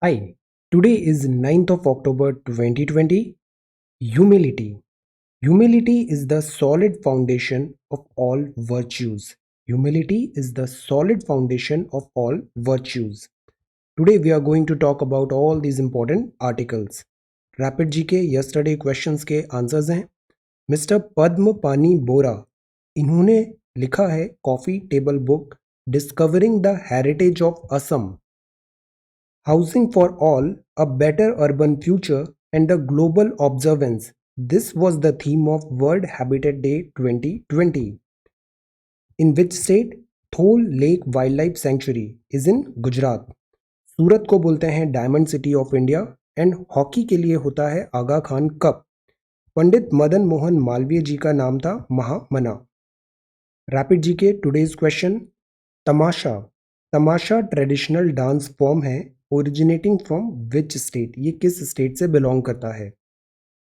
Hi, today is 9th of October 2020. Humility. Humility is the solid foundation of all virtues. Humility is the solid foundation of all virtues. Today we are going to talk about all these important articles. Rapid GK yesterday questions के answers हैं. Mister पद्म पानी बोरा इन्होंने लिखा है coffee table book discovering the heritage of Assam. Housing for All, A Better Urban Future, and the Global Observance. This was the theme of World Habitat Day 2020. In which state? Thol Lake Wildlife Sanctuary is in Gujarat. सूरत को बोलते हैं diamond city of India and hockey के लिए होता है आगा Khan cup. Pandit Madan Mohan Malviya जी का नाम था महामना. रैपिड जी के टुडेज क्वेश्चन. तमाशा. तमाशा ट्रेडिशनल डांस फॉर्म है ओरिजिनेटिंग फ्रॉम विच स्टेट. ये किस स्टेट से बिलोंग करता है?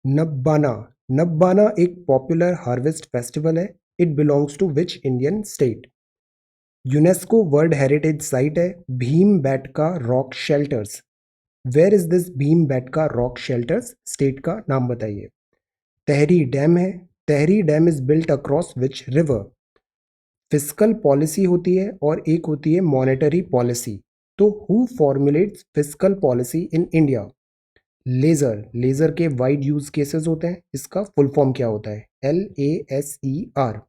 नब्बाना. नब्बाना एक पॉपुलर हार्वेस्ट फेस्टिवल है. It belongs to which Indian state? UNESCO world heritage site है Bhimbetka rock shelters. Where is this Bhimbetka rock shelters? State का नाम बताइए. तहरी डैम है. Tehri dam is built across which river? Fiscal policy होती है और एक होती है मॉनेटरी पॉलिसी. तो who formulates fiscal policy in India? Laser. Laser के वाइड यूज केसेस होते हैं. इसका फुल फॉर्म क्या होता है? LASER.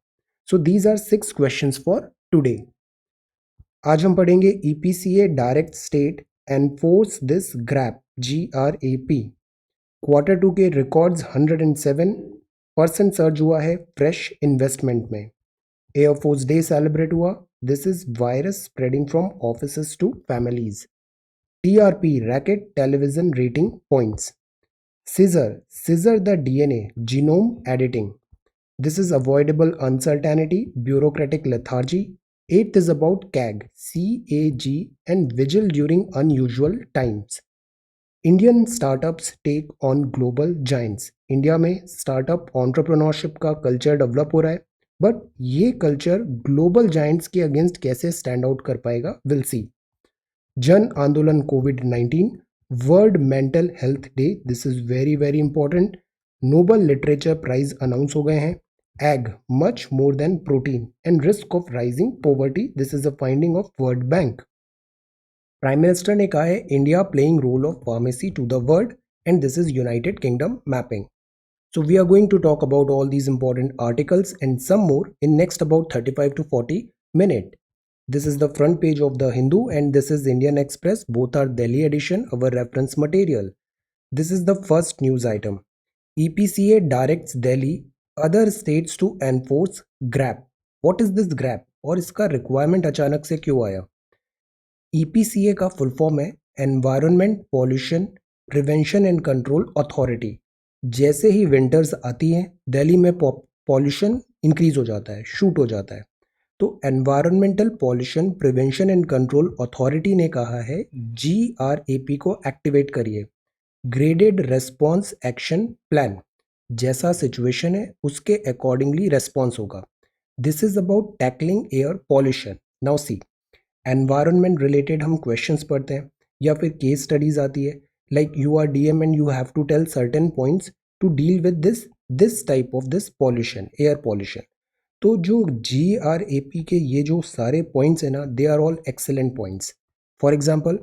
So these are 6 questions for today. आज हम पढ़ेंगे EPCA direct state enforce this GRAP GRAP. Q2 के रिकॉर्ड्स 107% सर्ज हुआ है फ्रेश इन्वेस्टमेंट में. एयरफोर्स डे सेलिब्रेट हुआ. This is virus spreading from offices to families. TRP racket television rating points. Scissor the DNA genome editing. This is avoidable uncertainty, bureaucratic lethargy. Eighth is about CAG and vigil during unusual times. Indian startups take on global giants. India में startup entrepreneurship का culture develop हो रहा है, but ये culture global giants के against कैसे stand out कर पाएगा, विल सी. जन आंदोलन कोविड-19. World mental health day. This is very very important. Nobel literature prize announce हो गए हैं. Egg much more than protein and risk of rising poverty. This is a finding of World Bank. Prime minister ने कहा है India playing role of pharmacy to the world and this is United Kingdom mapping. So we are going to talk about all these important articles and some more in next about 35 to 40 minutes. This is the front page of the Hindu and this is Indian Express. Both are Delhi edition, our reference material. This is the first news item. EPCA directs Delhi other states to enforce GRAP. What is this GRAP? और इसका requirement अचानक से क्यों आया? EPCA का full form है environment pollution prevention and control authority. जैसे ही winters आती हैं दिल्ली में पॉल्यूशन इंक्रीज हो जाता है, शूट हो जाता है. तो environmental pollution prevention and control authority ने कहा है GRAP को एक्टिवेट करिए. Graded response action plan. जैसा सिचुएशन है उसके अकॉर्डिंगली रेस्पॉन्स होगा. This is about tackling air pollution. Now see, environment related हम क्वेश्चंस पढ़ते हैं या फिर केस स्टडीज आती है. Like you are DM and you have to tell certain points to deal with this type of this pollution, air pollution. तो जो GRAP के ये जो सारे points है ना, they are all excellent points. For example,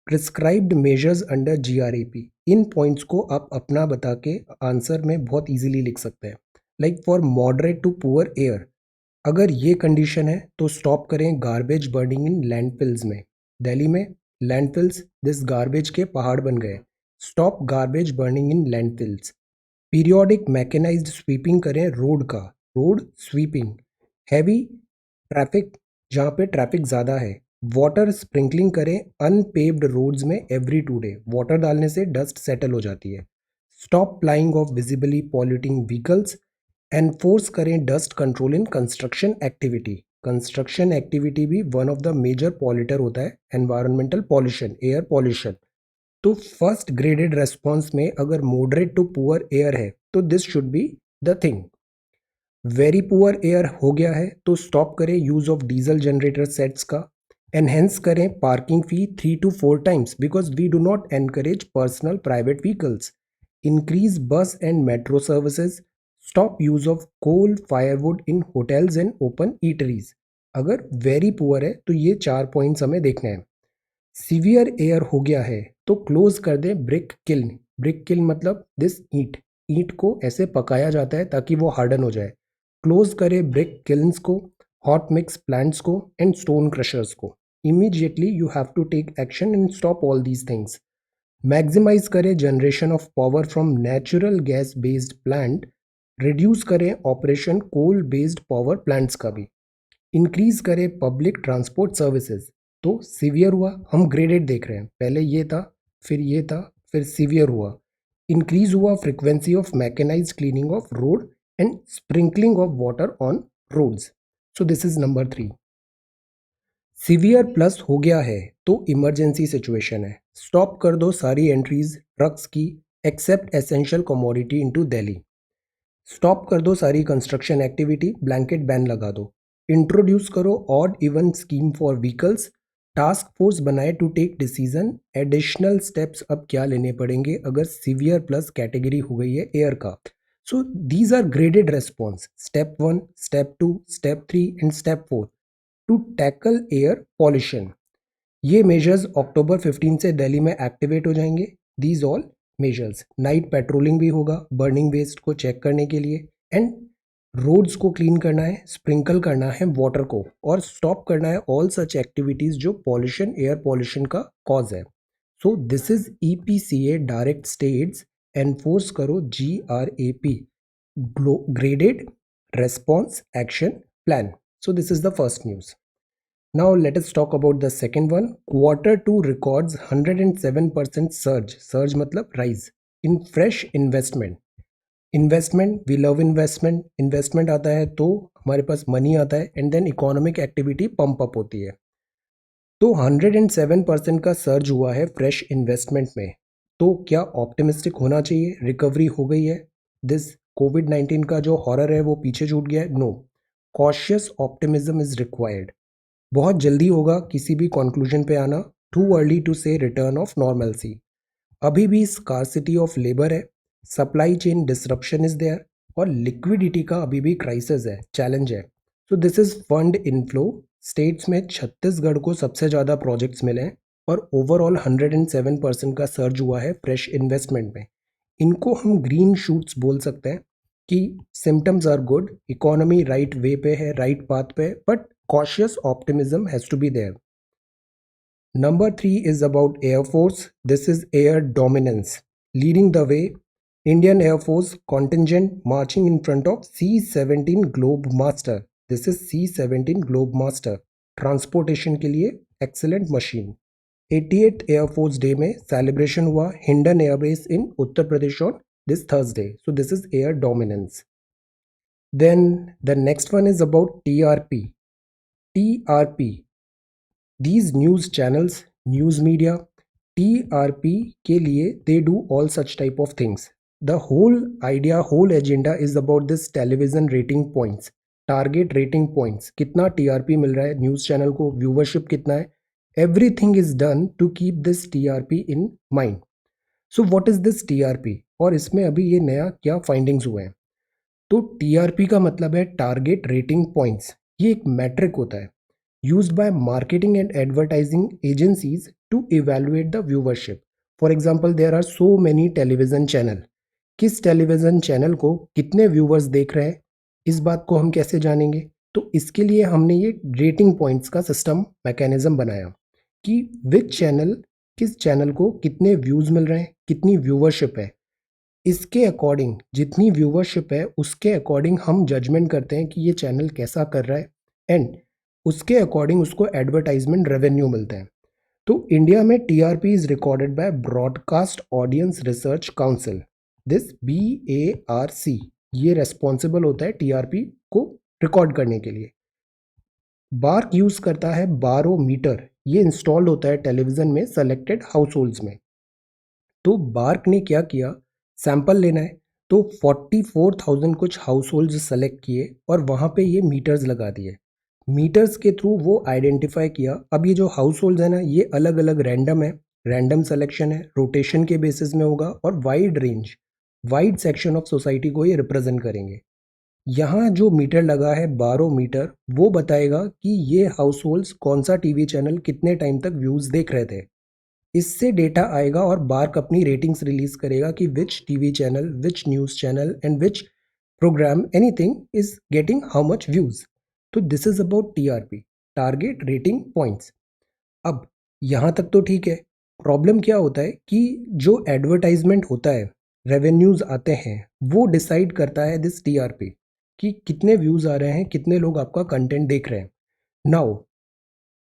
prescribed measures under GRAP. In points को आप अपना बता के आंसर में बहुत easily लिख सकते हैं. Like for moderate to poor air, अगर ये कंडीशन है तो स्टॉप करें गार्बेज बर्निंग इन लैंडफिल्स में. दिल्ली में लैंडफिल्स दिस गार्बेज के पहाड़ बन गए. Stop garbage burning in landfills. Periodic mechanised sweeping करें रोड का, रोड स्वीपिंग. हैवी ट्रैफिक जहाँ पे ट्रैफिक ज़्यादा है, वाटर स्प्रिंकलिंग करें अनपेव्ड रोड्स में एवरी 2 डे. वाटर डालने से डस्ट सेटल हो जाती है. Stop plying of visibly polluting vehicles. Enforce करें dust control in construction activity. Construction activity भी one of the major polluter होता है एनवायरमेंटल पॉल्यूशन, एयर पॉल्यूशन. तो फर्स्ट ग्रेडेड रेस्पॉन्स में अगर मॉडरेट टू पुअर एयर है तो this should be the thing. Very poor air हो गया है तो स्टॉप करें use of diesel generator sets का. एनहेंस करें parking fee 3 to 4 times because we do not encourage personal private vehicles. Increase bus and metro services. Stop use of coal firewood in hotels and open eateries. अगर very poor है तो ये 4 points हमें देखने हैं. Severe air हो गया है तो क्लोज कर दें ब्रिक किल्न. ब्रिक किल्न मतलब दिस ईंट. ईंट को ऐसे पकाया जाता है ताकि वो हार्डन हो जाए. क्लोज करें ब्रिक किल्न्स को, हॉट मिक्स प्लांट्स को एंड स्टोन क्रशर्स को. Immediately you have to take action and stop all these things. Maximise करें generation of power from natural gas based plant. Reduce करें operation coal based power plants का भी. Increase करें public transport services. तो severe हुआ, हम graded देख रहे हैं, पहले ये था, फिर ये था, फिर सीवियर हुआ. इंक्रीज हुआ frequency of mechanized cleaning of road and sprinkling of water on roads. So this is number 3. Severe plus हो गया है तो इमरजेंसी सिचुएशन है. स्टॉप कर दो सारी एंट्रीज ट्रक्स की except essential commodity into Delhi. Stop कर दो सारी कंस्ट्रक्शन एक्टिविटी, ब्लैंकेट बैन लगा दो. इंट्रोड्यूस करो odd even scheme for vehicles. Task force बनाए to take decision. Additional steps अब क्या लेने पड़ेंगे अगर सीवियर प्लस कैटेगरी हो गई है एयर का. So these are graded response. Step 1, step 2, step 3 and step 4 to tackle air pollution. ये मेजर्स अक्टूबर 15 से दिल्ली में एक्टिवेट हो जाएंगे. These all measures. Night patrolling भी होगा बर्निंग वेस्ट को चेक करने के लिए. एंड रोड्स को क्लीन करना है, स्प्रिंकल करना है वाटर को, और स्टॉप करना है ऑल सच एक्टिविटीज जो पॉल्यूशन, एयर पॉल्यूशन का कॉज है. So this is EPCA direct states. Enforce करो GRAP graded response action plan. So this is the first news. Now let us talk about the second one. Quarter 2 records 107% surge. Surge मतलब rise in fresh investment. Investment, we love investment. Investment आता है तो हमारे पास money आता है and then economic activity pump up होती है. तो 107% का सर्ज हुआ है फ्रेश इन्वेस्टमेंट में. तो क्या ऑप्टिमिस्टिक होना चाहिए, रिकवरी हो गई है, दिस कोविड-19 का जो हॉरर है वो पीछे छूट गया है? No. Cautious optimism is required. बहुत जल्दी होगा किसी भी कंक्लूजन पे आना. Too early to say return of normalcy. अभी भी स्कार्सिटी ऑफ लेबर है, supply chain disruption is there, और लिक्विडिटी का अभी भी क्राइसिस है, चैलेंज है. So this is fund inflow. States में छत्तीसगढ़ को सबसे ज़्यादा प्रोजेक्ट्स मिले हैं और ओवरऑल 107% का सर्ज हुआ है फ्रेश इन्वेस्टमेंट में. इनको हम ग्रीन शूट्स बोल सकते हैं कि symptoms are good, economy right way पे है, राइट पाथ पे, but cautious optimism has to be there. Number 3 is about Air Force. This is air dominance. Leading the way, Indian Air Force contingent marching in front of C-17 Globemaster. This is C-17 Globemaster. Transportation के लिए excellent machine. 88th Air Force Day में celebration हुआ Hindon Air Base in Uttar Pradesh on this Thursday. So this is air dominance. Then the next one is about TRP. TRP. These news channels, news media, TRP के लिए they do all such type of things. The whole idea, whole agenda is about this television rating points, target rating points. कितना TRP मिल रहा है news channel को, viewership कितना है, everything is done to keep this TRP in mind. So what is this TRP? और इसमें अभी ये नया क्या फाइंडिंग्स हुए हैं? तो TRP का मतलब है टारगेट रेटिंग पॉइंट्स. ये एक मैट्रिक होता है used by marketing and advertising agencies to evaluate the viewership. For example, there are so many television channel. किस टेलीविज़न चैनल को कितने व्यूवर्स देख रहे हैं, इस बात को हम कैसे जानेंगे? तो इसके लिए हमने ये रेटिंग पॉइंट्स का सिस्टम मैकेनिज्म बनाया कि विच चैनल, किस चैनल को कितने व्यूज़ मिल रहे हैं, कितनी व्यूवरशिप है. इसके अकॉर्डिंग जितनी व्यूवरशिप है उसके अकॉर्डिंग हम जजमेंट करते हैं कि ये चैनल कैसा कर रहा है, एंड उसके अकॉर्डिंग उसको एडवर्टाइजमेंट रेवेन्यू मिलते हैं. तो इंडिया में TRP is recorded by broadcast audience research council. This BARC ये रेस्पॉन्सिबल होता है TRP को रिकॉर्ड करने के लिए. बार्क यूज करता है बारोमीटर. ये इंस्टॉल होता है टेलीविजन में सेलेक्टेड हाउस होल्ड्स में. तो बार्क ने क्या किया, सैंपल लेना है तो 44,000 कुछ हाउस होल्ड्स सेलेक्ट किए और वहाँ पे ये मीटर्स लगा दिए. मीटर्स के थ्रू वो आइडेंटिफाई किया। अब ये जो हाउस होल्ड है ना, ये अलग अलग रैंडम है, रैंडम सिलेक्शन है, रोटेशन के बेसिस में होगा और wide range, wide section of society को ये रिप्रेजेंट करेंगे। यहाँ जो मीटर लगा है बारोमीटर, वो बताएगा कि ये हाउस होल्ड्स कौन सा टीवी चैनल कितने टाइम तक व्यूज़ देख रहे थे। इससे डेटा आएगा और बार्क अपनी रेटिंग्स रिलीज करेगा कि which TV channel, which news channel and which programme, anything is getting how much views. तो this is about TRP, target rating points. अब यहाँ तक तो ठीक है। प्रॉब्लम क्या होता है कि जो एडवर्टाइजमेंट होता है, रेवेन्यूज आते हैं, वो डिसाइड करता है दिस टीआरपी कि कितने व्यूज आ रहे हैं, कितने लोग आपका कंटेंट देख रहे हैं। नाउ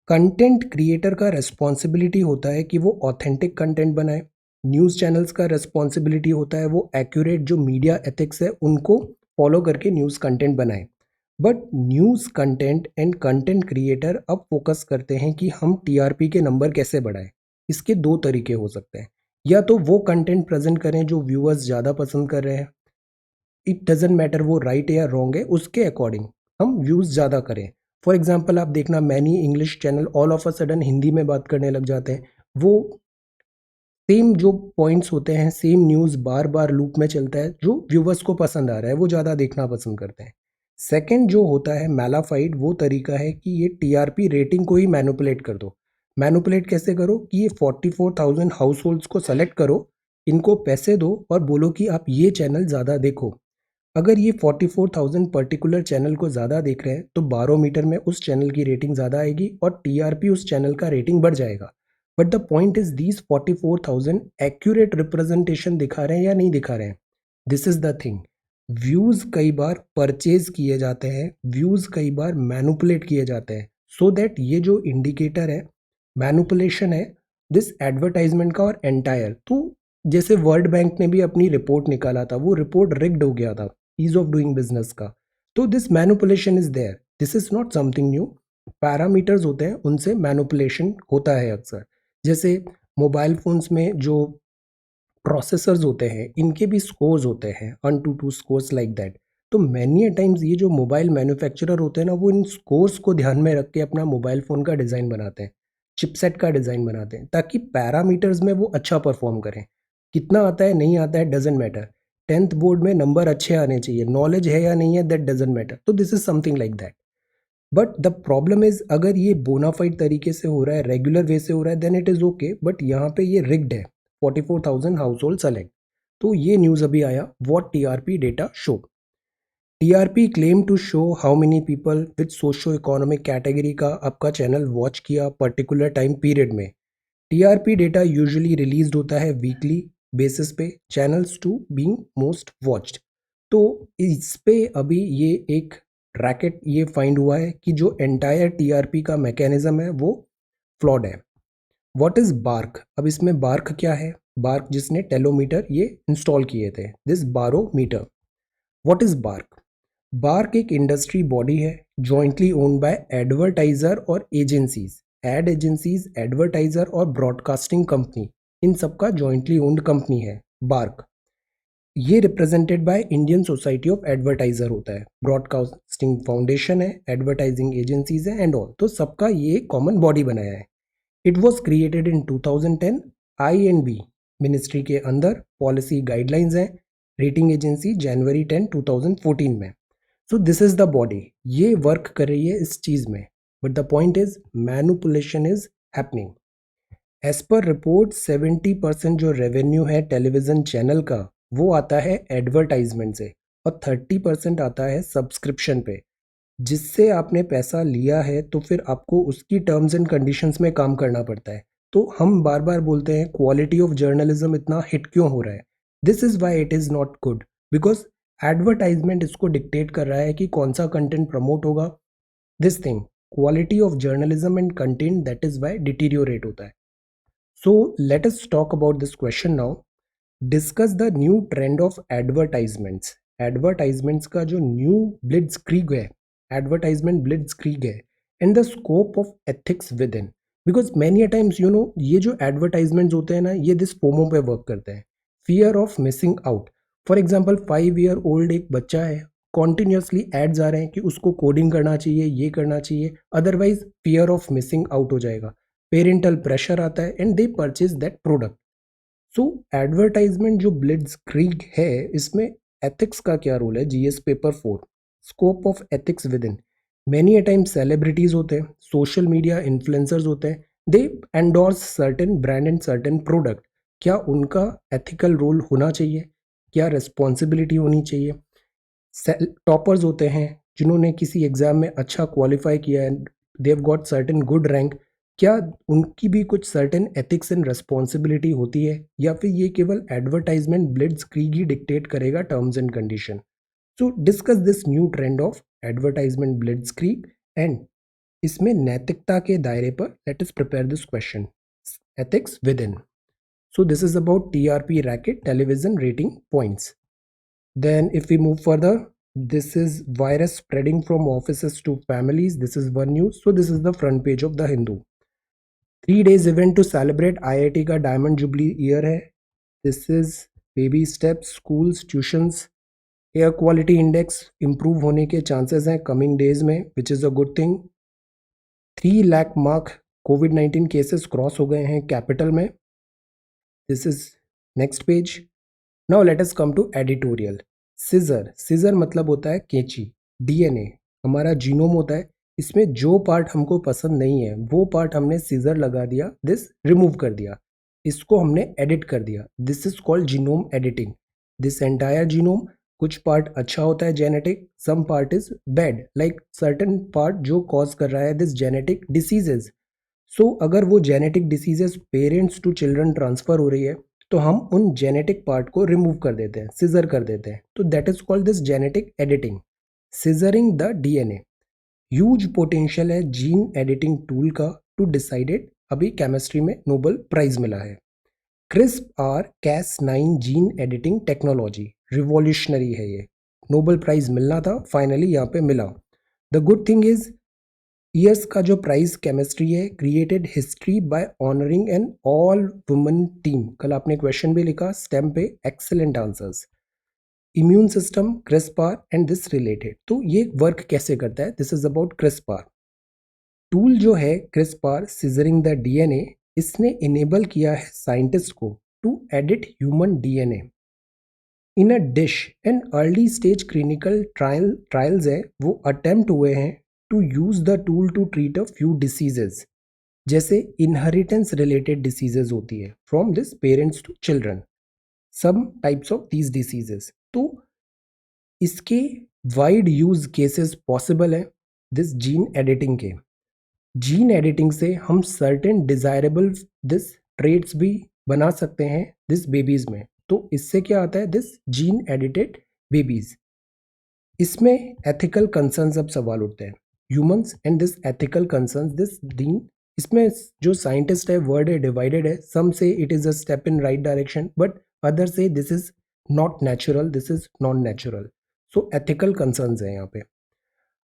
कंटेंट क्रिएटर का रेस्पॉन्सिबिलिटी होता है कि वो ऑथेंटिक कंटेंट बनाए। न्यूज़ चैनल्स का रेस्पॉन्सिबिलिटी होता है वो एक्यूरेट जो मीडिया एथिक्स है उनको फॉलो करके न्यूज़ कंटेंट बनाए। But news content and content creator अब फोकस करते हैं कि हम टीआरपी के नंबर कैसे बढ़ाएं। इसके दो तरीके हो सकते हैं। या तो वो कंटेंट प्रेजेंट करें जो व्यूअर्स ज़्यादा पसंद कर रहे हैं, इट डजेंट मैटर वो राइट या रॉन्ग है, उसके अकॉर्डिंग हम व्यूज़ ज़्यादा करें। फॉर एग्जाम्पल आप देखना, many English channel all of a sudden Hindi में बात करने लग जाते हैं। वो सेम जो पॉइंट्स होते हैं, सेम न्यूज़ बार बार लूप में चलता है, जो व्यूवर्स को पसंद आ रहा है वो ज़्यादा देखना पसंद करते हैं। सेकंड जो होता है मैलाफाइड, वो तरीका है कि ये टीआरपी रेटिंग को ही मैनिपुलेट कर दो। मैनिपुलेट कैसे करो कि ये 44,000 हाउस होल्ड्स को सेलेक्ट करो, इनको पैसे दो और बोलो कि आप ये चैनल ज़्यादा देखो। अगर ये 44,000 पर्टिकुलर चैनल को ज़्यादा देख रहे हैं तो बारोमीटर में उस चैनल की रेटिंग ज़्यादा आएगी और टीआरपी उस चैनल का रेटिंग बढ़ जाएगा। But the point is these 44,000 accurate representation दिखा रहे हैं या नहीं दिखा रहे हैं, this is the thing. Views कई बार परचेज किए जाते हैं, व्यूज़ कई बार मैनुपुलेट किए जाते हैं, सो दैट ये जो इंडिकेटर है, मैनुपुलेशन है दिस एडवर्टाइजमेंट का और एंटायर। तो जैसे वर्ल्ड बैंक ने भी अपनी रिपोर्ट निकाला था, वो रिपोर्ट रिग्ड हो गया था ईज ऑफ डूइंग बिजनेस का। तो this manipulation is there, this is not something new. Parameters होते हैं, उनसे मैनुपुलेशन होता है अक्सर। जैसे मोबाइल फोन्स में जो प्रोसेसर्स होते हैं, इनके भी स्कोर्स होते हैं, 1 to 2 स्कोर्स लाइक दैट। तो मैनी टाइम्स ये जो मोबाइल मैन्युफैक्चरर होते हैं ना, वो इन स्कोर्स को ध्यान में रख के अपना मोबाइल फ़ोन का डिज़ाइन बनाते हैं, चिपसेट का डिज़ाइन बनाते हैं, ताकि पैरामीटर्स में वो अच्छा परफॉर्म करें। कितना आता है नहीं आता है डजेंट मैटर, 10th बोर्ड में नंबर अच्छे आने चाहिए, नॉलेज है या नहीं है दैट डजेंट मैटर। तो this is something like that. But the problem is, अगर ये बोनाफाइड तरीके से हो रहा है, रेगुलर वे से हो रहा है, then it is okay. But यहाँ पे ये रिग्ड है, 44,000 हाउस होल्ड सेलेक्ट। तो ये न्यूज़ अभी आया, what TRP data show. TRP claim to show how many people with socio economic category का आपका चैनल वॉच किया पर्टिकुलर टाइम पीरियड में। टीआरपी डेटा यूजुअली रिलीज होता है वीकली बेसिस पे, channels to being most watched. तो इस पे अभी ये एक रैकेट ये फाइंड हुआ है कि जो एंटायर टीआरपी का मैकेनिज्म है वो फ्लॉड है। What is BARC? अब इसमें बार्क क्या है? बार्क जिसने टेलोमीटर ये इंस्टॉल किए थे, this barometer. What is BARC? BARC एक इंडस्ट्री बॉडी है, जॉइंटली ओन्ड बाय एडवर्टाइजर और एजेंसीज, एड एजेंसीज, एडवर्टाइजर और ब्रॉडकास्टिंग कंपनी, इन सबका जॉइंटली ओन्ड कंपनी है बार्क। ये represented by Indian society of advertiser होता है, ब्रॉडकास्टिंग फाउंडेशन है, एडवर्टाइजिंग एजेंसीज है एंड ऑल, तो सबका ये कॉमन बॉडी बनाया है। इट वॉज क्रिएटेड इन 2010, आई&बी मिनिस्ट्री के अंदर, पॉलिसी गाइडलाइंस हैं, रेटिंग एजेंसी जनवरी 10 2014 में। So this is the body, ये वर्क कर रही है इस चीज में। But the point is manipulation is happening. As per report 70% जो रेवेन्यू है टेलीविजन चैनल का, वो आता है एडवर्टाइजमेंट से और 30% आता है सब्सक्रिप्शन पे। जिससे आपने पैसा लिया है तो फिर आपको उसकी टर्म्स एंड कंडीशंस में काम करना पड़ता है। तो हम बार बार बोलते हैं क्वालिटी ऑफ जर्नलिज्म इतना हिट क्यों हो रहा है, this is why it is not good, because advertisement इसको डिक्टेट कर रहा है कि कौन सा कंटेंट प्रमोट होगा। This thing, quality of journalism and content, that is why deteriorate होता है। So let us talk about this question now. Discuss the new trend of advertisements. Advertisements का जो न्यू ब्लिट्जक्रीग है, एडवर्टाइजमेंट ब्लिट्जक्रीग है, and the scope of ethics with in. Because many times you know, ये जो advertisements होते हैं ना, ये दिस फोमो पे वर्क करते हैं, fear of missing out. For example 5 year old एक बच्चा है, कॉन्टिन्यूसली एड्स आ रहे हैं कि उसको कोडिंग करना चाहिए, ये करना चाहिए, otherwise fear of missing out हो जाएगा, पेरेंटल प्रेशर आता है and they purchase that product. So advertisement जो ब्लिट्जक्रीग है, इसमें एथिक्स का क्या रोल है? GS paper 4, scope of ethics within. Many a time celebrities होते हैं, सोशल मीडिया इन्फ्लुएंसर्स होते हैं, they endorse certain brand and certain product. क्या उनका एथिकल रोल होना चाहिए? क्या रिस्पॉन्सिबिलिटी होनी चाहिए? टॉपर्स होते हैं जिन्होंने किसी एग्जाम में अच्छा क्वालिफाई किया है, देव गॉट सर्टेन गुड रैंक, क्या उनकी भी कुछ सर्टेन एथिक्स एंड रिस्पॉन्सिबिलिटी होती है, या फिर ये केवल एडवर्टाइजमेंट ब्लिट्जक्रीग ही डिक्टेट करेगा terms and condition? So discuss this new trend of advertisement ब्लिट्जक्रीग and इसमें नैतिकता के दायरे पर let us prepare this question, ethics with in. So this is about TRP racket, television rating points. Then if we move further, this is virus spreading from offices to families. This is one news. So this is the front page of the Hindu. 3 days event to celebrate IIT का Diamond Jubilee year है. This is baby steps, schools, tuitions. Air quality index improve होने के chances हैं coming days में, which is a good thing. 3 lakh mark COVID-19 cases cross हो गए हैं capital में. This is next page. Now let us come to editorial. Scissor मतलब होता है कैंची. डीएनए हमारा जीनोम होता है, इसमें जो पार्ट हमको पसंद नहीं है वो पार्ट हमने सिजर लगा दिया, दिस रिमूव कर दिया, इसको हमने एडिट कर दिया. This is called genome editing. This entire genome, कुछ पार्ट अच्छा होता है genetic, some part is bad, like certain part जो कॉज कर रहा है दिस जेनेटिक डिसीजेज. सो अगर वो genetic diseases parents to children transfer हो रही है तो हम उन जेनेटिक पार्ट को रिमूव कर देते हैं, सिजर कर देते हैं. तो that is called this genetic editing, scissoring the DNA. Huge potential है जीन एडिटिंग टूल का टू डिसाइडेड. अभी केमिस्ट्री में नोबेल प्राइज मिला है. CRISPR Cas9 gene editing technology, revolutionary है ये. नोबेल प्राइज मिलना था, फाइनली यहाँ पे मिला. The good thing is year's का जो प्राइज केमिस्ट्री है, created history by honouring an all women team. कल आपने क्वेश्चन भी लिखा स्टेम पे, excellent answers. Immune system, CRISPR and this related. तो ये वर्क कैसे करता है? This is about CRISPR. Tool जो है क्रिस्पार सिजरिंग द डीएनए, इसने इनेबल किया है साइंटिस्ट को to edit human DNA in a dish. And early stage clinical trials है वो अटेम्प्ट हुए हैं to use the tool to treat a few diseases, जैसे इनहेरिटेंस रिलेटेड डिसीजेज होती है from this parents to children, some types of these diseases. तो इसके wide use cases possible है दिस जीन एडिटिंग के. जीन एडिटिंग से हम certain desirable this traits भी बना सकते हैं दिस बेबीज में. तो इससे क्या आता है? This gene edited babies. इसमें एथिकल कंसर्न्स अब सवाल उठते हैं, humans and this ethical concerns this दीन. इसमें जो साइंटिस्ट है वर्ड है डिवाइडेड है. सम से it is a step in right direction, but other से this is not natural, this is non natural. So ethical concerns है यहाँ पे.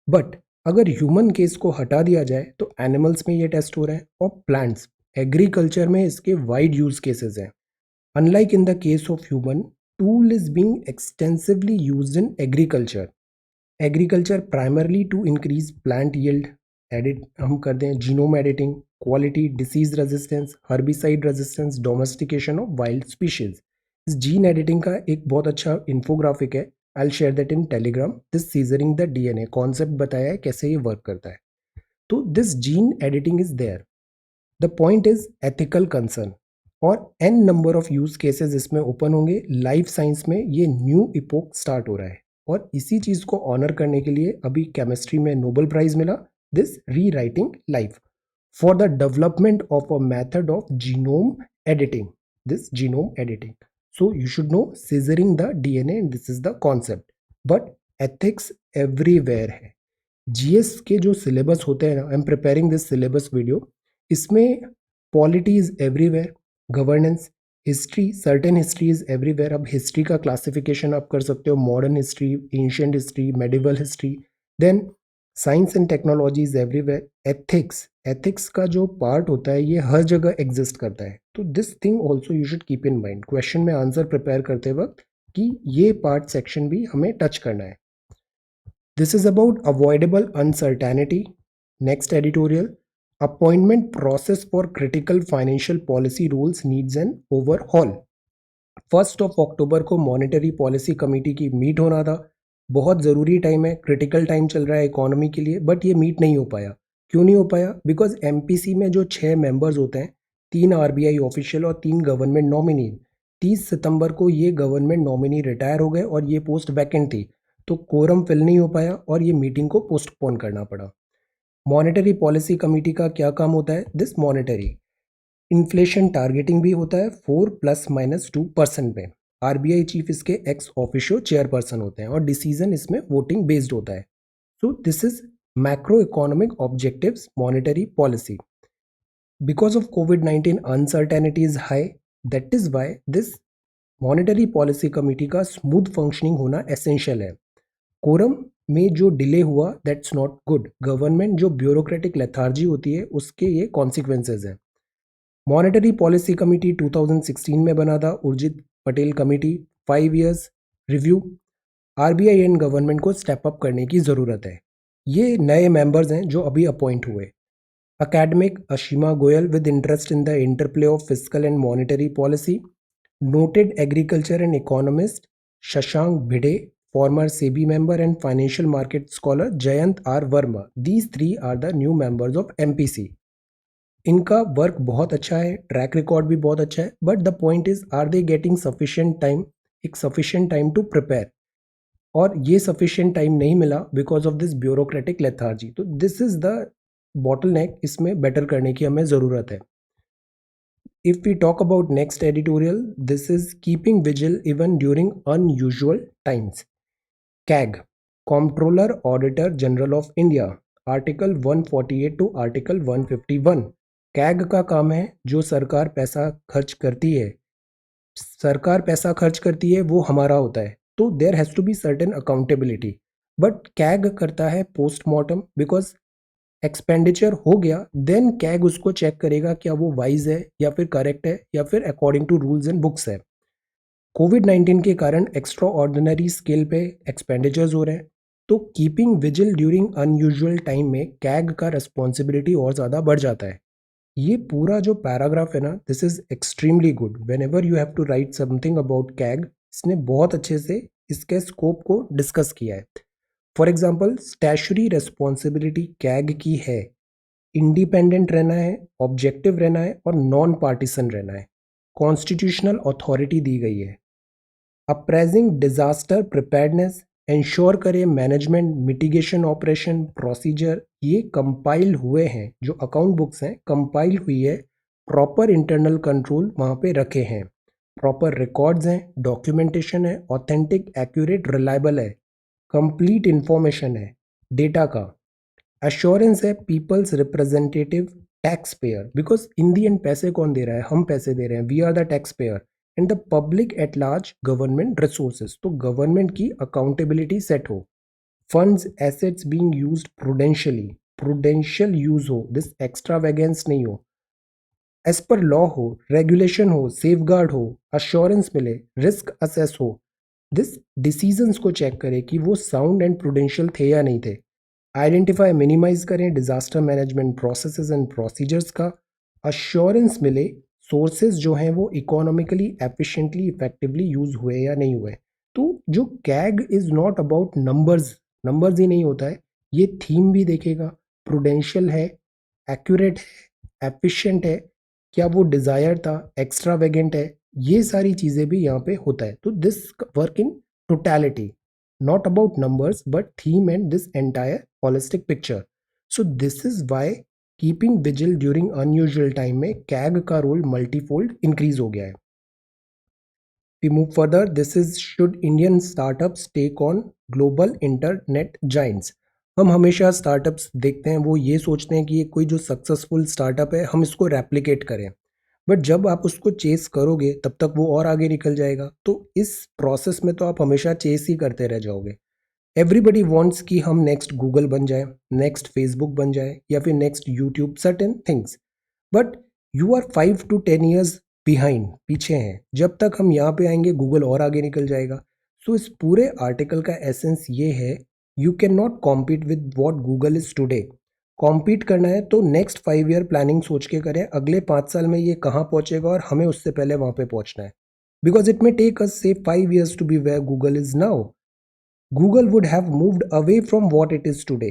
बट अगर ह्यूमन केस को हटा दिया जाए तो एनिमल्स में ये टेस्ट हो रहे हैं और प्लांट्स, एग्रीकल्चर में इसके वाइड यूज केसेस हैं. Unlike in the case of human, tool is being extensively used in agriculture. Agriculture primarily to increase plant yield. Edit हम कर दें genome editing, quality, disease resistance, herbicide resistance, domestication of wild species. इस gene editing का एक बहुत अच्छा infographic है, I share that in Telegram. This scissoring the DNA concept बताया है कैसे ये वर्क करता है. तो this gene editing is there. The point is ethical concern और an number of use cases इसमें ओपन होंगे. लाइफ साइंस में ये न्यू इपोक स्टार्ट हो रहा है और इसी चीज को ऑनर करने के लिए अभी केमिस्ट्री में नोबेल प्राइज मिला, दिस री writing life for the development of a method of genome editing, this genome editing. So you should know scissoring the DNA and this is the concept. But ethics everywhere है. GS के जो syllabus होते हैं ना, I am preparing this syllabus video, इसमें polity is everywhere, governance, history, certain history is everywhere. अब history का classification आप कर सकते हो, modern history, ancient history, medieval history. Then science and technology is everywhere. Ethics का जो पार्ट होता है ये हर जगह एग्जिस्ट करता है. तो this thing also you should keep in mind question में आंसर प्रिपेयर करते वक्त कि ये पार्ट सेक्शन भी हमें टच करना है. This is about avoidable uncertainty. Next editorial. Appointment process for critical financial policy rules needs an overhaul. 1 अक्टूबर को मॉनेटरी पॉलिसी कमेटी की मीट होना था। बहुत ज़रूरी टाइम है, क्रिटिकल टाइम चल रहा है इकोनॉमी के लिए, बट ये मीट नहीं हो पाया। क्यों नहीं हो पाया? बिकॉज एमपीसी में जो 6 मेंबर्स होते हैं, 3 आरबीआई ऑफिशियल और 3 गवर्नमेंट नॉमिनी, 30 सितंबर को ये गवर्नमेंट नॉमिनी रिटायर हो गए और ये पोस्ट वैकेंट थी, तो कोरम फिल नहीं हो पाया और ये मीटिंग को पोस्टपोन करना पड़ा। मॉनेटरी पॉलिसी कमेटी का क्या काम होता है? दिस मॉनेटरी इन्फ्लेशन टारगेटिंग भी होता है 4 ± 2% पे। आरबीआई चीफ इसके एक्स ऑफिशियो चेयरपर्सन होते हैं और डिसीजन इसमें वोटिंग बेस्ड होता है। So this is macro economic objectives monetary policy. Because of covid uncertainty is high, that is why this monetary policy committee का स्मूथ फंक्शनिंग होना essential है। कोरम में जो डिले हुआ दैट्स नॉट गुड। गवर्नमेंट जो bureaucratic lethargy होती है उसके ये कॉन्सिक्वेंसेज हैं। मॉनेटरी पॉलिसी कमेटी 2016 में बना था, Urjit Patel committee, 5 years review. RBI and government को स्टेप अप करने की ज़रूरत है। ये नए मेंबर्स हैं जो अभी अपॉइंट हुए। Academic Ashima Goyal with interest in the interplay of fiscal and monetary policy. Noted agriculture and economist Shashank Bhide, former SEBI member and financial market scholar Jayant R. Verma. These three are the new members of MPC. इनका work बहुत अच्छा है, track record भी बहुत अच्छा है, but the point is are they getting sufficient time, एक sufficient time to prepare, और ये सफिशिएंट टाइम नहीं मिला because of this bureaucratic lethargy. तो दिस इज द बॉटलनेक, इसमें बेटर करने की हमें ज़रूरत है। If we talk about next editorial, this is keeping vigil even during unusual times. CAG, controller auditor general of India, article 148 to article 151। CAG का काम है, जो सरकार पैसा खर्च करती है, सरकार पैसा खर्च करती है वो हमारा होता है, तो there has to be certain accountability. But CAG करता है पोस्टमार्टम, बिकॉज एक्सपेंडिचर हो गया, देन कैग उसको चेक करेगा क्या वो वाइज है या फिर करेक्ट है या फिर according to rules and books है। कोविड-19 के कारण एक्स्ट्रा ऑर्डिनरी स्केल पे एक्सपेंडिचर्स हो रहे हैं, तो keeping vigil during unusual time में कैग का रिस्पॉन्सिबिलिटी और ज़्यादा बढ़ जाता है। ये पूरा जो पैराग्राफ है ना, this is extremely good. Whenever you have to write something about CAG, इसने बहुत अच्छे से इसके स्कोप को डिस्कस किया है। For example, statutory responsibility CAG की है, इंडिपेंडेंट रहना है, ऑब्जेक्टिव रहना है और नॉन पार्टीसन रहना है। कॉन्स्टिट्यूशनल अथॉरिटी दी गई है। अप्रेजिंग डिजास्टर प्रिपेयर्डनेस, इंश्योर करे मैनेजमेंट मिटिगेशन ऑपरेशन प्रोसीजर, ये कंपाइल हुए हैं, जो अकाउंट बुक्स हैं कंपाइल हुई है, प्रॉपर इंटरनल कंट्रोल वहाँ पे रखे हैं, प्रॉपर रिकॉर्ड्स हैं, डॉक्यूमेंटेशन है, ऑथेंटिक एक्यूरेट रिलायबल है, कंप्लीट इंफॉर्मेशन है डेटा का, एश्योरेंस है peoples representative tax payer, because in the and पैसे कौन दे रहा है? हम पैसे दे रहे हैं, we are the tax payer, and the public at large government resources. तो गवर्नमेंट की अकाउंटेबिलिटी सेट हो, funds assets being used prudentially, prudential use हो, दिस एक्स्ट्रा वैगेंस नहीं हो, एज पर लॉ हो, रेगुलेशन हो, सेफगार्ड हो, अश्योरेंस मिले, रिस्क असेस हो, दिस डिसीजंस को चेक करें कि वो साउंड एंड प्रूडेंशियल थे या नहीं थे, आइडेंटिफाई मिनिमाइज करें disaster management processes and procedures का, अश्योरेंस मिले सोर्सेज जो हैं वो इकोनॉमिकली एफिशिएंटली इफेक्टिवली यूज हुए या नहीं हुए। तो जो CAG is not about numbers, numbers ही नहीं होता है, ये थीम भी देखेगा, प्रूडेंशियल है, एक्यूरेट है, एफिशिएंट है, क्या वो डिजायर था, एक्स्ट्रा वेगेंट है, ये सारी चीजें भी यहाँ पे होता है। तो this work in totality, not about numbers but theme and this entire holistic picture. So this is why keeping vigil during unusual time में CAG का रोल मल्टीफोल्ड इंक्रीज हो गया है। We move further. This is should Indian startups take on global internet giants. हम हमेशा startups देखते हैं, वो ये सोचते हैं कि ये कोई जो सक्सेसफुल स्टार्टअप है हम इसको रेप्लिकेट करें, बट जब आप उसको चेस करोगे तब तक वो और आगे निकल जाएगा। तो इस प्रोसेस में तो आप हमेशा चेस ही करते रह जाओगे। एवरीबडी वॉन्ट्स कि हम नेक्स्ट गूगल बन जाए, नेक्स्ट फेसबुक बन जाए या फिर next YouTube, certain things, but you are 5 to 10 years behind, पीछे हैं। जब तक हम यहाँ पे आएंगे गूगल और आगे निकल जाएगा। सो इस पूरे आर्टिकल का एसेंस ये है you can not compete with what Google is today. Compete करना है तो नेक्स्ट 5 ईयर प्लानिंग सोच के करें, अगले 5 साल में ये कहाँ पहुंचेगा और हमें उससे पहले वहां पे पहुंचना है. Because it may take us say 5 years to be where Google is now. Google would have moved away from what it is today.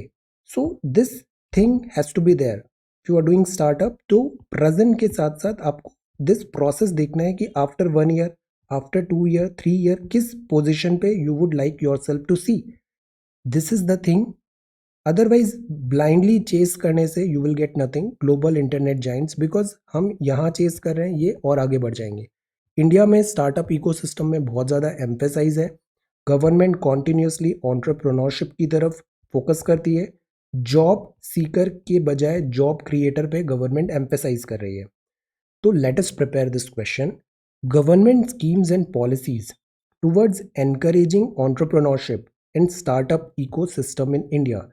So this thing has to be there. If you are doing startup, तो present के साथ साथ आपको this process देखना है कि after 1 year, after 2 year, 3 year किस position पे you would like yourself to see. This is the thing. Otherwise blindly chase करने से you will get nothing. Global internet giants, because हम यहाँ chase कर रहे हैं ये और आगे बढ़ जाएंगे. इंडिया में स्टार्टअप इकोसिस्टम में बहुत ज़्यादा एम्फेसाइज है. गवर्नमेंट कॉन्टिन्यूसली एंटरप्रेन्योरशिप की तरफ फोकस करती है. जॉब सीकर के बजाय जॉब क्रिएटर पे गवर्नमेंट एम्फेसाइज कर रही है. तो let us prepare this question. Government schemes and policies towards encouraging entrepreneurship and startup ecosystem in India.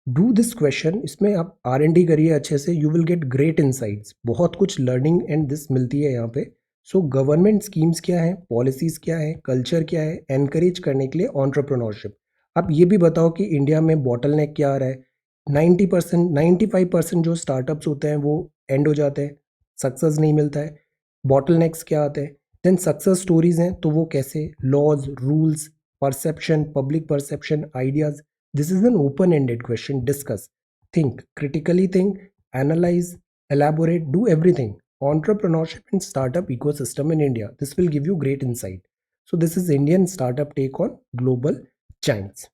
Do this question. इसमें आप R&D करिए अच्छे से, you will get great insights. बहुत कुछ लर्निंग एंड दिस मिलती है यहाँ पे. सो गवर्नमेंट स्कीम्स क्या है, पॉलिसीज क्या है, कल्चर क्या है एनकरेज करने के लिए एंटरप्रेन्योरशिप. आप ये भी बताओ कि इंडिया में बॉटल नेक क्या आ रहा है. 90% 95% जो स्टार्टअप्स होते हैं वो एंड हो जाते हैं, सक्सेस नहीं मिलता है. बॉटल नेक्स क्या आते हैं. देन सक्सेस स्टोरीज हैं तो वो कैसे, laws, rules, perception, public perception, ideas. This is an open ended question. Discuss, think critically, think, analyze, elaborate, do everything. Entrepreneurship and startup ecosystem in India. This will give you great insight. So this is Indian startup take on global giants.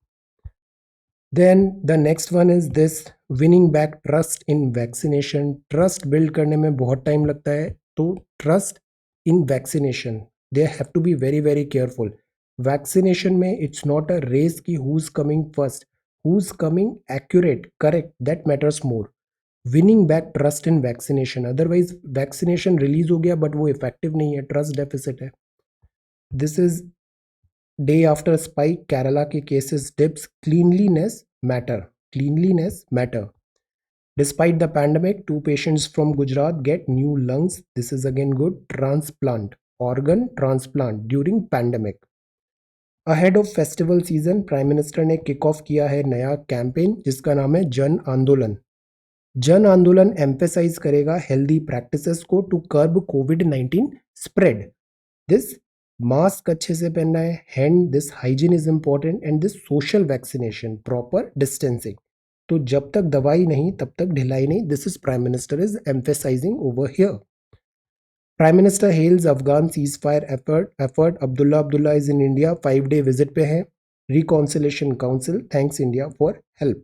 Then the next one is this, winning back trust in vaccination. Trust build करने में बहुत time लगता है, तो trust in vaccination they have to be very very careful. Vaccination में it's not a race कि who's coming first, who's coming accurate, correct, that matters more. Winning back trust in vaccination. Otherwise vaccination release हो गया but वो effective नहीं है, trust deficit है. This is day after spike, Kerala के cases dips, cleanliness matter. Despite the pandemic, 2 patients from Gujarat get new lungs. This is again good. Transplant, organ transplant during pandemic. Ahead of festival season prime minister ने kick off किया है नया campaign जिसका नाम है जन आंदोलन. जन आंदोलन एम्फेसाइज करेगा हेल्दी प्रैक्टिसेस को टू कर्ब कोविड-19 स्प्रेड. दिस मास्क अच्छे से पहनना है, hand this hygiene is important and this social vaccination, proper distancing. तो जब तक दवाई नहीं तब तक ढिलाई नहीं. This is prime minister is emphasizing over here. Prime minister hails Afghan cease fire effort. Abdullah is in India, 5 day visit पे है. Reconciliation council thanks India for help.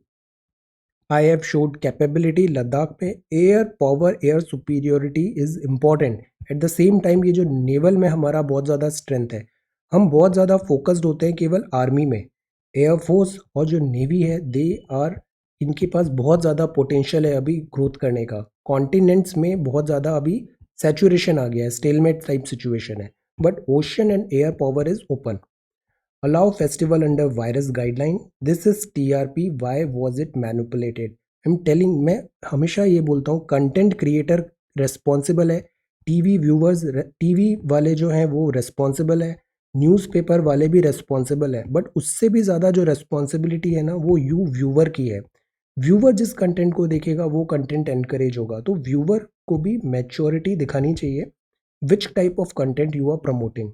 I have showed capability. Ladakh में air power, air superiority is important. At the same time ये जो naval में हमारा बहुत ज़्यादा strength है, हम बहुत ज़्यादा फोकस्ड होते हैं केवल आर्मी में. एयरफोर्स और जो नेवी है दे आर, इनके पास बहुत ज़्यादा पोटेंशियल है अभी ग्रोथ करने का. कॉन्टिनेंट्स में बहुत ज़्यादा अभी सैचुरेशन आ गया है, स्टेलमेट टाइप सिचुएशन है. But ocean and air power is open. Allow festival under virus guideline. This is TRP. Why was it manipulated? I'm telling, मैं हमेशा ये बोलता हूँ कंटेंट क्रिएटर रेस्पॉन्सिबल है, टीवी व्यूवर्स, टीवी वाले जो हैं वो रेस्पॉन्सिबल है, न्यूज़पेपर वाले भी रेस्पॉन्सिबल है. बट उससे भी ज़्यादा जो रेस्पॉन्सिबिलिटी है ना वो यू व्यूवर की है. व्यूवर जिस कंटेंट को देखेगा वो कंटेंट एनकरेज होगा. तो व्यूवर को भी मैच्योरिटी दिखानी चाहिए which type of content you are promoting.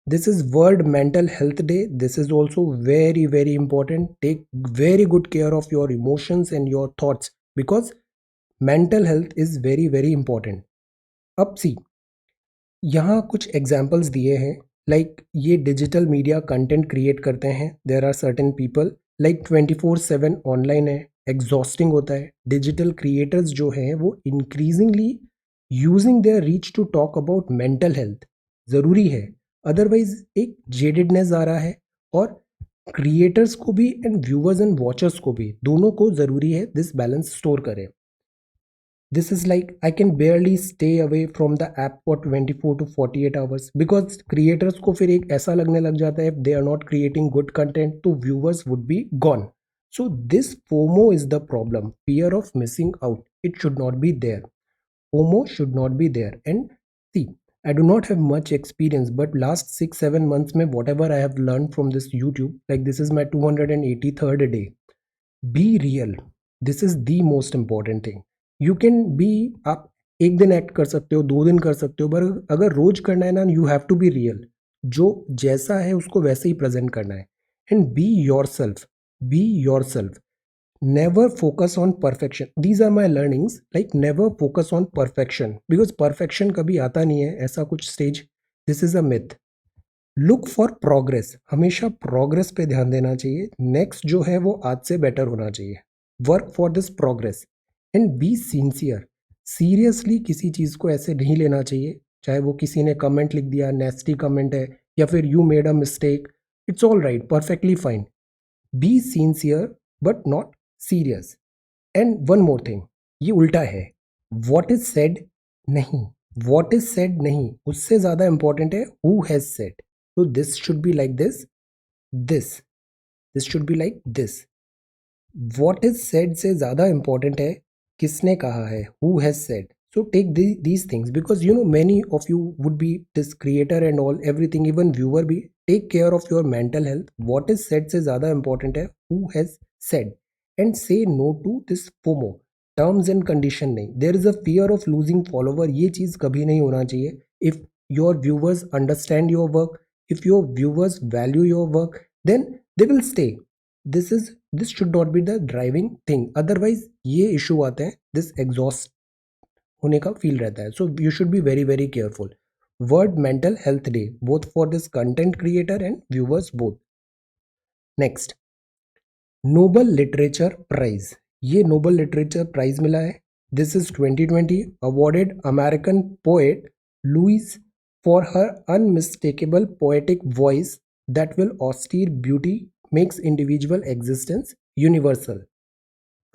This is World Mental Health Day. This is also very very important. Take very good care of your emotions and your thoughts because mental health is very very important. अब सी, यहाँ कुछ examples दिए हैं. Like ये digital media content create करते हैं. There are certain people like 24/7 online है, exhausting होता है. डिजिटल क्रिएटर्स जो हैं वो increasingly using their reach to talk about mental health. ज़रूरी है, अदरवाइज एक जेडेडनेस आ रहा है. और क्रिएटर्स को भी एंड व्यूअर्स एंड वॉचर्स को भी, दोनों को ज़रूरी है दिस बैलेंस स्टोर करें. This is like I can barely stay away from the app for 24 to 48 hours because creators को फिर एक ऐसा लगने लग जाता है if they are not creating good content तो viewers would be gone. So this FOMO is the problem, fear of missing out. It should not be there. FOMO should not be there. And see, I do not have much experience, but last 6 7 months में whatever I have learned from this YouTube, like this is my 283rd day. Be real. This is the most important thing. You can be, आप एक दिन act कर सकते हो, 2 दिन कर सकते हो, पर अगर रोज करना है ना, you have to be real. जो जैसा है उसको वैसे ही प्रेजेंट करना है. And be yourself. Be yourself. Never focus on perfection. These are my learnings. Like never focus on perfection because perfection कभी आता नहीं है ऐसा कुछ stage. This is a myth. Look for progress. हमेशा progress पे ध्यान देना चाहिए. Next जो है वो आज से better होना चाहिए. Work for this progress and be sincere. Seriously किसी चीज़ को ऐसे नहीं लेना चाहिए. चाहे वो किसी ने comment लिख दिया, nasty comment है, या फिर you made a mistake. It's all right, perfectly fine. Be sincere but not serious. And one more thing, ये उल्टा है. वॉट इज सेड नहीं, वॉट इज सेड नहीं, उससे ज़्यादा इंपॉर्टेंट है हु हैज सेड. तो this should be like this. This this should be like this. What is said से ज़्यादा इंपॉर्टेंट है किसने कहा है, who has said. So take these things because you know many of you would be this creator and all everything, even viewer be. Take care of your mental health. What is said से ज़्यादा important है who has said. And say no to this FOMO. Terms and condition नहीं. There is a fear of losing follower. ये चीज़ कभी नहीं होना चाहिए. If your viewers understand your work, if your viewers value your work, then they will stay. This should not be the driving thing. Otherwise ये issue आते हैं. This exhaust होने का फील रहता है. So you should be very very careful. World mental health day both for this content creator and viewers both. Next, Nobel literature prize. ये Nobel literature prize मिला है. This is 2020 awarded American poet Louise for her unmistakable poetic voice that will austere beauty makes individual existence universal.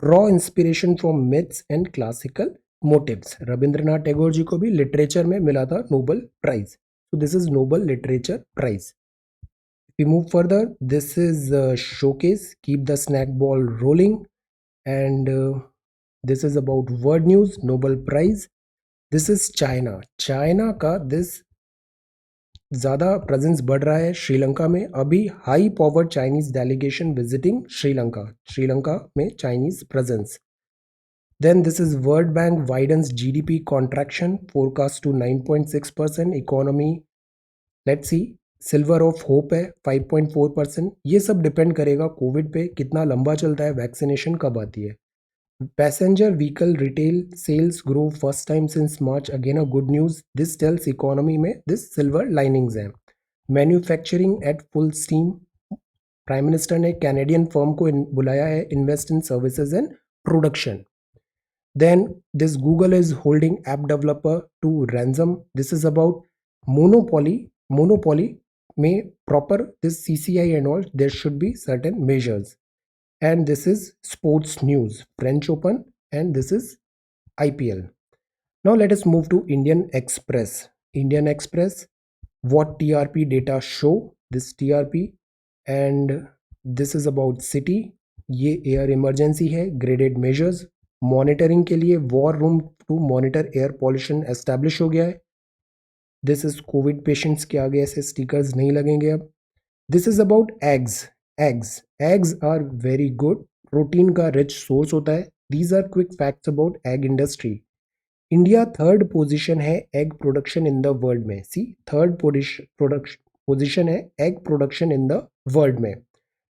Raw inspiration from myths and classical motives. Rabindranath Tagore ji को भी literature में मिला था Nobel prize. So this is Nobel literature prize. We move further. This is showcase. Keep the snack ball rolling. And this is about world news. Nobel Prize. This is China. China का this ज़्यादा presence बढ़ रहा है श्रीलंका में. अभी high power Chinese delegation visiting Sri Lanka. Sri Lanka में Chinese presence. Then this is World Bank widens GDP contraction forecast to 9.6%. Economy, let's see. Silver of hope है 5.4%. ये सब डिपेंड करेगा कोविड पे कितना लंबा चलता है, वैक्सीनेशन कब आती है. Passenger vehicle retail cells grow first time since March. Again a good news. This tells economy में दिस सिल्वर लाइनिंग्स हैं. Manufacturing at full steam. Prime minister ने कैनेडियन फर्म को बुलाया है invest in services and production. Then this Google is holding app developer to ransom. This is about monopoly. Monopoly may proper this CCI and all. There should be certain measures. And this is sports news. French Open and this is IPL. Now let us move to Indian Express. Indian Express. What TRP data show? This TRP and this is about city. ये air emergency है. Graded measures monitoring के लिए war room to monitor air pollution establish हो गया है. This is Covid patients के आगे ऐसे स्टिकर्स नहीं लगेंगे अब. This is about eggs. Eggs eggs are very good. Protein का रिच सोर्स होता है. These are quick facts about egg industry. India third position है egg production in the world में. सी थर्ड पोजीशन है egg production in the world में.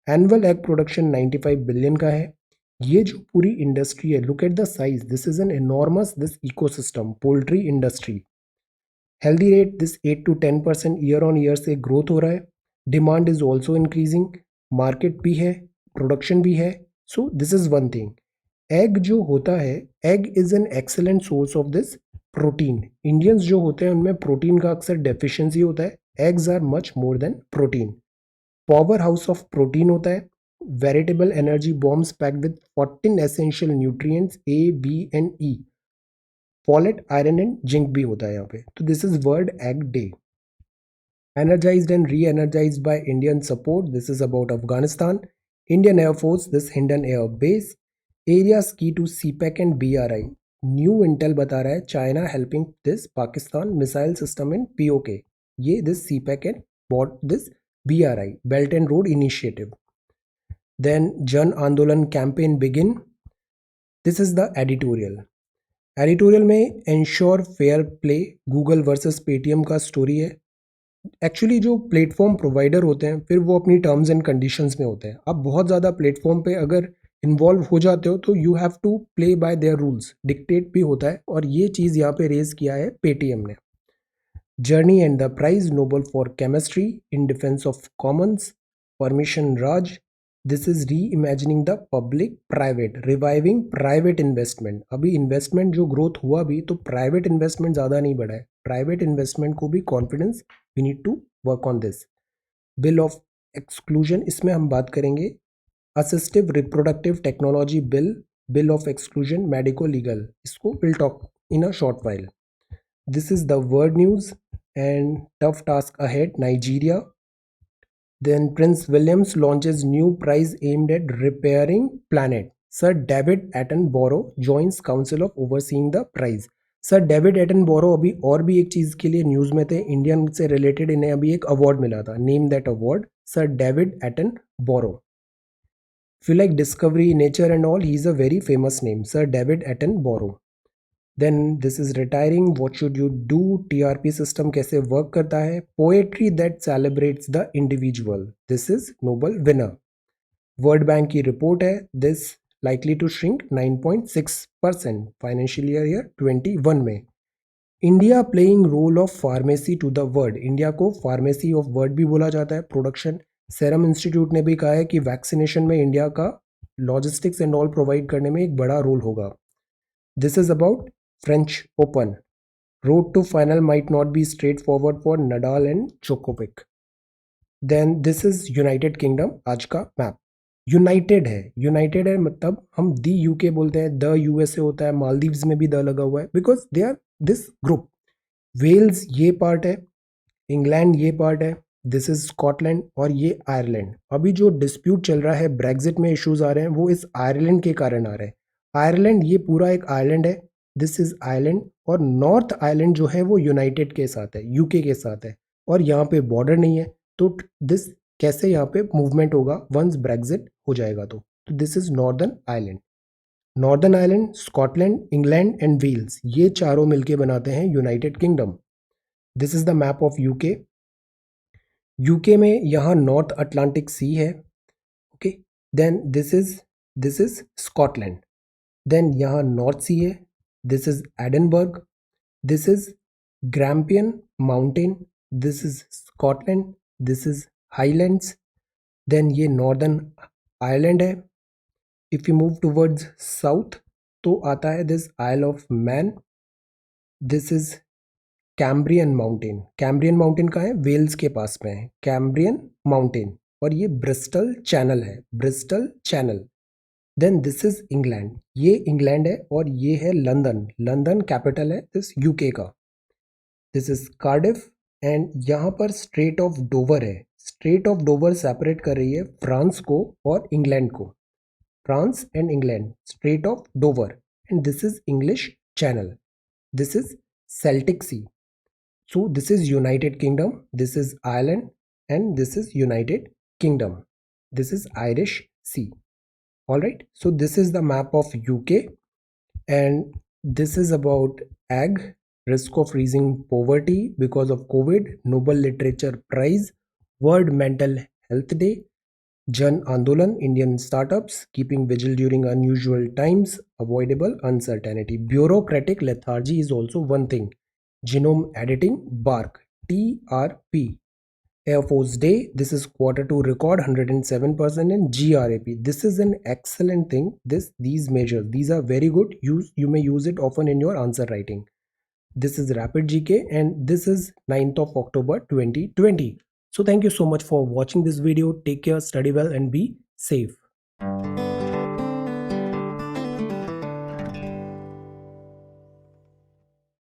Annual egg production 95 billion का है. ये जो पूरी इंडस्ट्री है, look at the size. This is an enormous this ecosystem. Poultry industry healthy rate this 8 to 10% year on year से growth हो रहा है. Demand is also increasing. Market भी है, प्रोडक्शन भी है. So this is one thing. Egg जो होता है, egg is an excellent source of this protein. Indians जो होते हैं उनमें प्रोटीन का अक्सर डेफिशिएंसी होता है. Eggs are much more than protein. Power house of protein होता है. Veritable energy bombs packed with 14 essential nutrients A, B and E. Folate, iron and zinc भी होता है यहाँ पे. तो this is World Egg Day. Energized and re-energized by Indian support. This is about Afghanistan. Indian Air Force, this Hindan Air Base. Areas key to CPEC and BRI. New intel बता रहा है China helping this Pakistan missile system in PoK. ये this CPEC and both this BRI belt and road initiative. Then Jan Andolan campaign begin. This is the editorial. Editorial में ensure fair play Google versus Paytm का story है. Actually जो platform provider होते हैं फिर वो अपनी टर्म्स एंड कंडीशंस में होते हैं. आप बहुत ज़्यादा प्लेटफॉर्म पे अगर इन्वॉल्व हो जाते हो तो you have to play by their rules. Dictate भी होता है और ये चीज़ यहाँ पे रेज किया है पेटीएम ने. Journey and the prize Nobel for chemistry in defence of commons. Permission Raj. This is reimagining the public private reviving private investment. अभी इन्वेस्टमेंट जो ग्रोथ हुआ भी तो प्राइवेट इन्वेस्टमेंट ज़्यादा नहीं बढ़ा है. प्राइवेट इन्वेस्टमेंट को भी confidence we need to work on this. Bill of exclusion इसमें हम बात करेंगे. Assistive reproductive technology bill. Bill of exclusion medico legal. इसको will talk in a short while. This is the world news and tough task ahead Nigeria. Then Prince Williams launches new prize aimed at repairing planet. Sir David Attenborough joins Council of overseeing the prize. Sir David Attenborough अभी और भी एक चीज़ के लिए news में थे. Indian से related इन्हें अभी एक अवार्ड मिला था. Name that award. Sir David Attenborough. If you like discovery, nature and all, he is a very famous name. Sir David Attenborough. Then this is retiring. What should you do? TRP system कैसे work करता है. Poetry that celebrates the individual. This is Nobel winner. World Bank की report है. This likely to shrink 9.6% financial year 21 में. India playing role of pharmacy to the world. India को pharmacy of world भी बोला जाता है. प्रोडक्शन. सेरम इंस्टीट्यूट ने भी कहा है कि वैक्सीनेशन में इंडिया का लॉजिस्टिक्स एंड ऑल प्रोवाइड करने में एक बड़ा रोल होगा. This is about French Open. Road to final might not be straightforward for Nadal and Djokovic. Then this is United Kingdom. आज का मैप यूनाइटेड है. यूनाइटेड है मतलब हम दी यूके बोलते हैं. द यूएसए होता है. मालदीव्स में भी द लगा हुआ है because they are this group. Wales ये पार्ट है. इंग्लैंड ये पार्ट है. दिस इज स्कॉटलैंड और ये आयरलैंड. अभी जो डिस्प्यूट चल रहा है ब्रेग्जिट में इश्यूज आ रहे हैं वो इस आयरलैंड के कारण आ रहे हैं. आयरलैंड ये पूरा एक आइलैंड है. This is island. और नॉर्थ आइलैंड जो है वो यूनाइटेड के साथ है. यूके के साथ है. और यहाँ पे बॉर्डर नहीं है. तो दिस कैसे यहाँ पे मूवमेंट होगा वंस ब्रेग्जिट हो जाएगा. तो this is northern island. Northern island, Scotland, England and Wales ये चारों मिलके बनाते हैं United Kingdom. This is the map of UK. UK में यहाँ नॉर्थ अटलांटिक सी है. Okay. Then this is Scotland. Then यहाँ नॉर्थ सी है. This is Edinburgh. This is Grampian mountain. This is Scotland. This is Highlands. Then ये northern Ireland है. If you move towards south तो आता है this isle of Man. This is Cambrian mountain. Cambrian mountain कहाँ है. Wales के पास में है कैम्ब्रियन माउंटेन. और ये ब्रिस्टल चैनल है. Bristol channel. Then this is England. ये इंग्लैंड है और ये है लंदन. लंदन कैपिटल है दिस यूके का. This is Cardiff. एंड यहाँ पर स्ट्रेट ऑफ डोवर है. स्ट्रेट ऑफ डोवर सेपरेट कर रही है फ्रांस को और इंग्लैंड को. France and England. Strait of Dover. And this is English channel. This is Celtic sea. So this is United Kingdom, this is Ireland, and this is United Kingdom. This is Irish Sea. Alright, so this is the map of UK, and this is about ag, risk of freezing poverty because of COVID, Nobel Literature Prize, World Mental Health Day, Jan Andolan, Indian startups, keeping vigil during unusual times, avoidable uncertainty. Bureaucratic lethargy is also one thing. Genome editing, BARC, TRP. Air Force Day, this is Q2 record 107% in GRAP. This is an excellent thing. These measures, these are very good. You may use it often in your answer writing. This is Rapid GK and this is 9th of October 2020. So thank you so much for watching this video. Take care, study well and be safe.